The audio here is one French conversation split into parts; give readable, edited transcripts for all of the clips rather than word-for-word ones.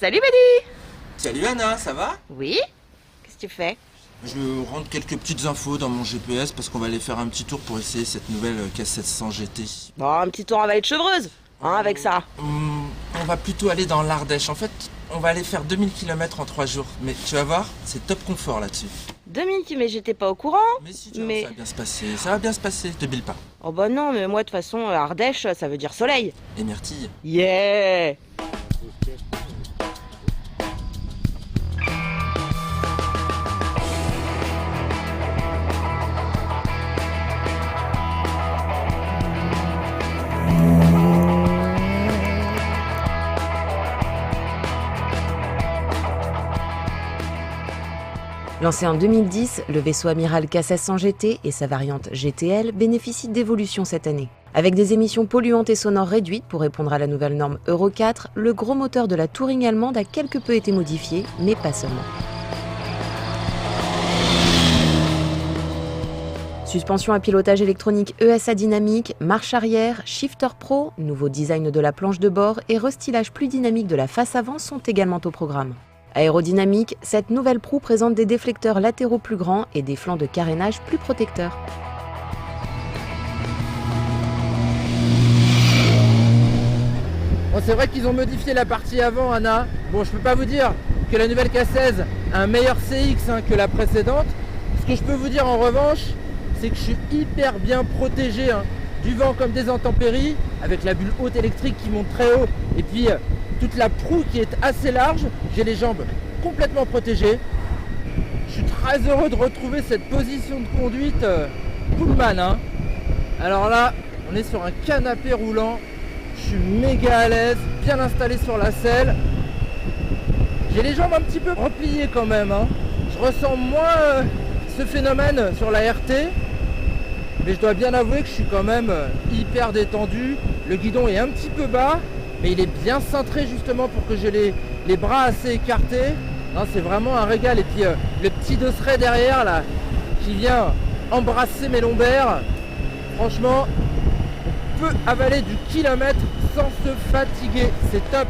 Salut Mehdi. Salut Anna, ça va? Oui? Qu'est-ce que tu fais? Je rentre quelques petites infos dans mon GPS parce qu'on va aller faire un petit tour pour essayer cette nouvelle K700 GT. Bon, un petit tour à Vallée de Chevreuse, avec ça. On va plutôt aller dans l'Ardèche. En fait, on va aller faire 2000 km en 3 jours. Mais tu vas voir, c'est top confort là-dessus. 2000, mais j'étais pas au courant. Mais si, tu vois, ça va bien se passer. Ça va bien se passer, te bile pas. Oh bah non, mais moi de toute façon, Ardèche, ça veut dire soleil. Et myrtille. Yeah. Lancé en 2010, le vaisseau amiral K700 GT et sa variante GTL bénéficient d'évolutions cette année. Avec des émissions polluantes et sonores réduites pour répondre à la nouvelle norme Euro 4, le gros moteur de la Touring allemande a quelque peu été modifié, mais pas seulement. Suspension à pilotage électronique ESA dynamique, marche arrière, shifter pro, nouveau design de la planche de bord et restylage plus dynamique de la face avant sont également au programme. Aérodynamique, cette nouvelle proue présente des déflecteurs latéraux plus grands et des flancs de carénage plus protecteurs. Bon, c'est vrai qu'ils ont modifié la partie avant, Anna. Bon, je peux pas vous dire que la nouvelle K16 a un meilleur CX que la précédente. Ce que je peux vous dire en revanche, c'est que je suis hyper bien protégé du vent comme des intempéries, avec la bulle haute électrique qui monte très haut, et puis toute la proue qui est assez large. J'ai les jambes complètement protégées. Je suis très heureux de retrouver cette position de conduite Pullman. Alors là, on est sur un canapé roulant. Je suis méga à l'aise, bien installé sur la selle. J'ai les jambes un petit peu repliées quand même. Je ressens moins ce phénomène sur la RT. Mais je dois bien avouer que je suis quand même hyper détendu. Le guidon est un petit peu bas, mais il est bien cintré justement pour que j'ai les bras assez écartés. C'est vraiment un régal. Et puis le petit dosseret derrière là, qui vient embrasser mes lombaires. Franchement, on peut avaler du kilomètre sans se fatiguer. C'est top.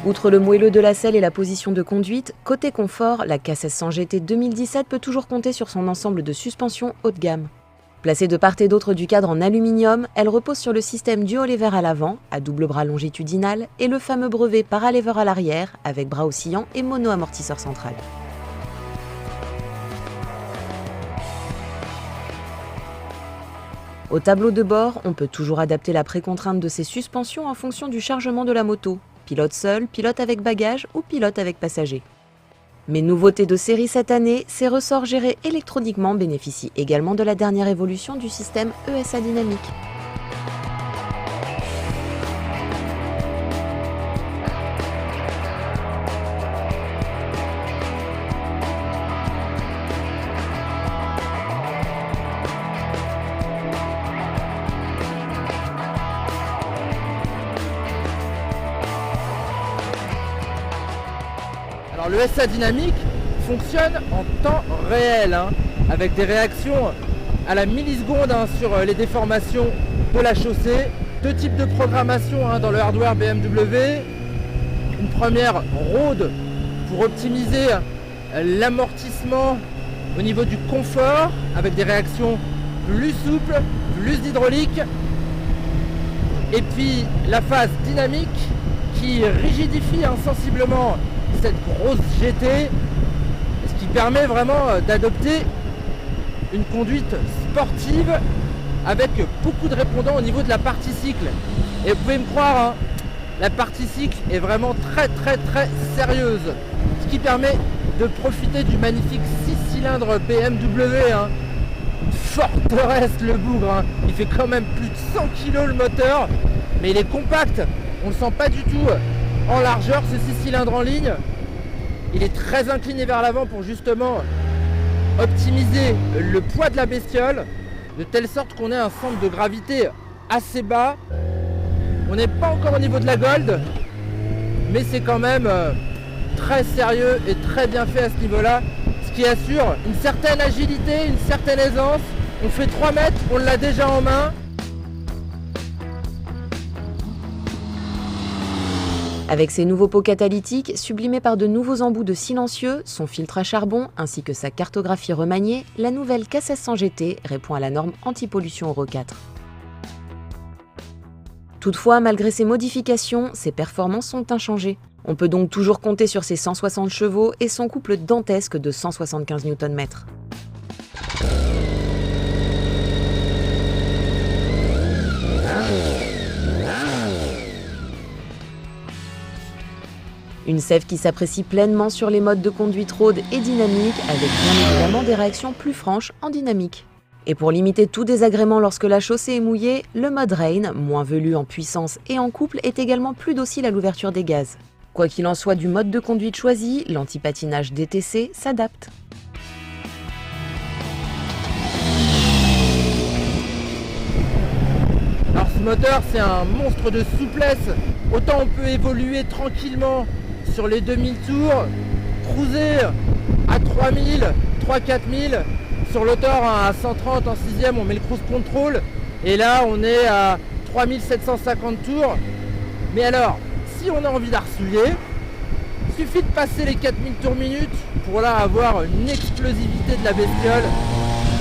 Outre le moelleux de la selle et la position de conduite, côté confort, la K700 GT 2017 peut toujours compter sur son ensemble de suspension haut de gamme. Placée de part et d'autre du cadre en aluminium, elle repose sur le système dual lever à l'avant, à double bras longitudinal, et le fameux brevet paralever à l'arrière, avec bras oscillants et mono-amortisseur central. Au tableau de bord, on peut toujours adapter la précontrainte de ses suspensions en fonction du chargement de la moto. Pilote seul, pilote avec bagage ou pilote avec passager. Mais nouveauté de série cette année, ces ressorts gérés électroniquement bénéficient également de la dernière évolution du système ESA dynamique. Alors le SA dynamique fonctionne en temps réel, avec des réactions à la milliseconde sur les déformations de la chaussée. Deux types de programmation dans le hardware BMW. Une première road pour optimiser l'amortissement au niveau du confort, avec des réactions plus souples, plus hydrauliques. Et puis la phase dynamique qui rigidifie sensiblement cette grosse GT, ce qui permet vraiment d'adopter une conduite sportive avec beaucoup de répondants au niveau de la partie cycle. Et vous pouvez me croire, la partie cycle est vraiment très sérieuse, ce qui permet de profiter du magnifique 6 cylindres BMW, forteresse le bougre, il fait quand même plus de 100 kg le moteur, mais il est compact, on le sent pas du tout en largeur ce 6 cylindres en ligne. Il est très incliné vers l'avant pour justement optimiser le poids de la bestiole, de telle sorte qu'on ait un centre de gravité assez bas. On n'est pas encore au niveau de la Gold, mais c'est quand même très sérieux et très bien fait à ce niveau-là, ce qui assure une certaine agilité, une certaine aisance. On fait 3 mètres, on l'a déjà en main. Avec ses nouveaux pots catalytiques, sublimés par de nouveaux embouts de silencieux, son filtre à charbon ainsi que sa cartographie remaniée, la nouvelle K1600 GT répond à la norme anti-pollution Euro 4. Toutefois, malgré ces modifications, ses performances sont inchangées. On peut donc toujours compter sur ses 160 chevaux et son couple dantesque de 175 Nm. Une sève qui s'apprécie pleinement sur les modes de conduite road et dynamique, avec bien évidemment des réactions plus franches en dynamique. Et pour limiter tout désagrément lorsque la chaussée est mouillée, le mode Rain, moins velu en puissance et en couple, est également plus docile à l'ouverture des gaz. Quoi qu'il en soit du mode de conduite choisi, l'anti-patinage DTC s'adapte. Alors ce moteur, c'est un monstre de souplesse. Autant on peut évoluer tranquillement sur les 2000 tours, cruiser à 3000, 3-4000. Sur l'auteur à 130 en 6ème, on met le cruise control. Et là, on est à 3750 tours. Mais alors, si on a envie d'arsouiller, il suffit de passer les 4000 tours minute pour là avoir une explosivité de la bestiole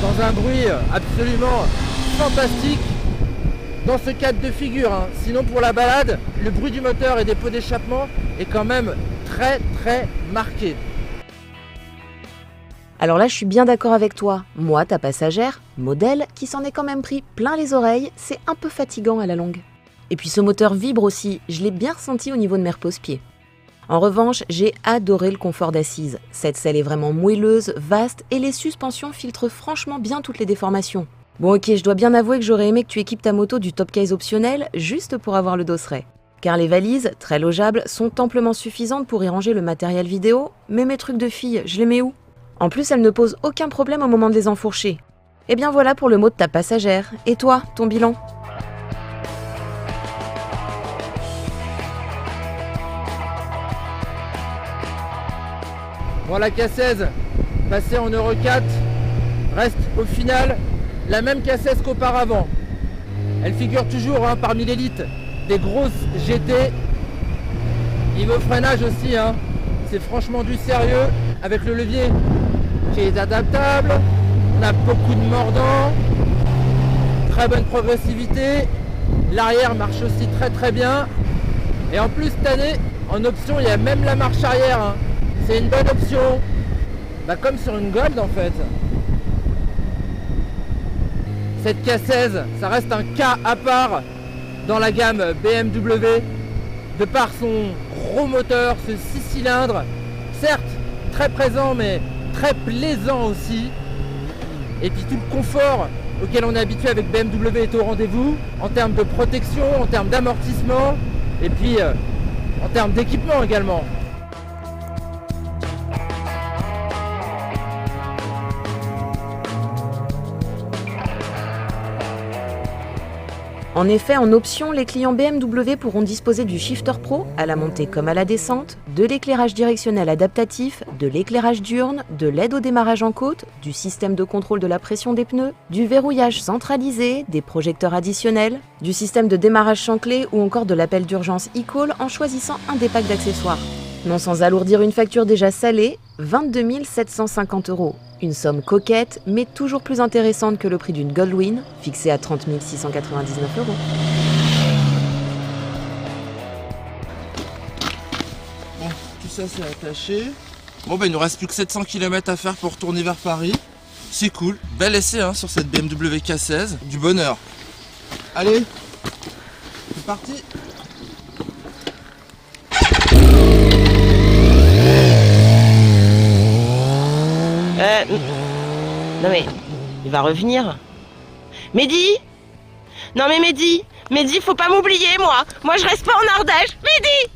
dans un bruit absolument fantastique. Dans ce cadre de figure, Sinon pour la balade, le bruit du moteur et des pots d'échappement est quand même très marqué. Alors là, je suis bien d'accord avec toi. Moi, ta passagère, modèle, qui s'en est quand même pris plein les oreilles, c'est un peu fatigant à la longue. Et puis ce moteur vibre aussi, je l'ai bien ressenti au niveau de mes repose-pieds. En revanche, j'ai adoré le confort d'assise. Cette selle est vraiment moelleuse, vaste, et les suspensions filtrent franchement bien toutes les déformations. Bon ok, je dois bien avouer que j'aurais aimé que tu équipes ta moto du top case optionnel, juste pour avoir le dosseret. Car les valises, très logeables, sont amplement suffisantes pour y ranger le matériel vidéo, mais mes trucs de fille, je les mets où ? En plus, elles ne posent aucun problème au moment de les enfourcher. Et bien voilà pour le mot de ta passagère. Et toi, ton bilan ? Bon, la K16, passée en Euro 4, reste au final la même K16 qu'auparavant. Elle figure toujours parmi l'élite des grosses GT. Niveau freinage aussi, c'est franchement du sérieux, avec le levier qui est adaptable. On a beaucoup de mordants, très bonne progressivité. L'arrière marche aussi très bien. Et en plus cette année, en option, il y a même la marche arrière. C'est une bonne option. Comme sur une Gold en fait. Cette K16, ça reste un cas à part dans la gamme BMW, de par son gros moteur, ce 6 cylindres, certes très présent mais très plaisant aussi. Et puis tout le confort auquel on est habitué avec BMW est au rendez-vous, en termes de protection, en termes d'amortissement, et puis en termes d'équipement également. En effet, en option, les clients BMW pourront disposer du Shifter Pro, à la montée comme à la descente, de l'éclairage directionnel adaptatif, de l'éclairage diurne, de l'aide au démarrage en côte, du système de contrôle de la pression des pneus, du verrouillage centralisé, des projecteurs additionnels, du système de démarrage sans clé ou encore de l'appel d'urgence e-call en choisissant un des packs d'accessoires. Non sans alourdir une facture déjà salée, 22 750 €. Une somme coquette, mais toujours plus intéressante que le prix d'une Goldwing, fixé à 30 699 €. Bon, tout ça c'est attaché. Bon il nous reste plus que 700 km à faire pour retourner vers Paris. C'est cool, bel essai sur cette BMW K16, du bonheur. Allez, c'est parti. Non mais, il va revenir. Mehdi ? Non mais Mehdi, faut pas m'oublier moi. Moi je reste pas en Ardèche. Mehdi !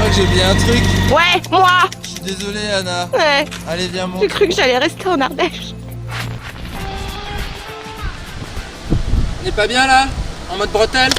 crois que j'ai oublié un truc. Ouais, moi. Je suis désolé, Anna. Ouais, Allez, viens, monte. j'ai cru que j'allais rester en Ardèche. On n'est pas bien là? En mode bretelle?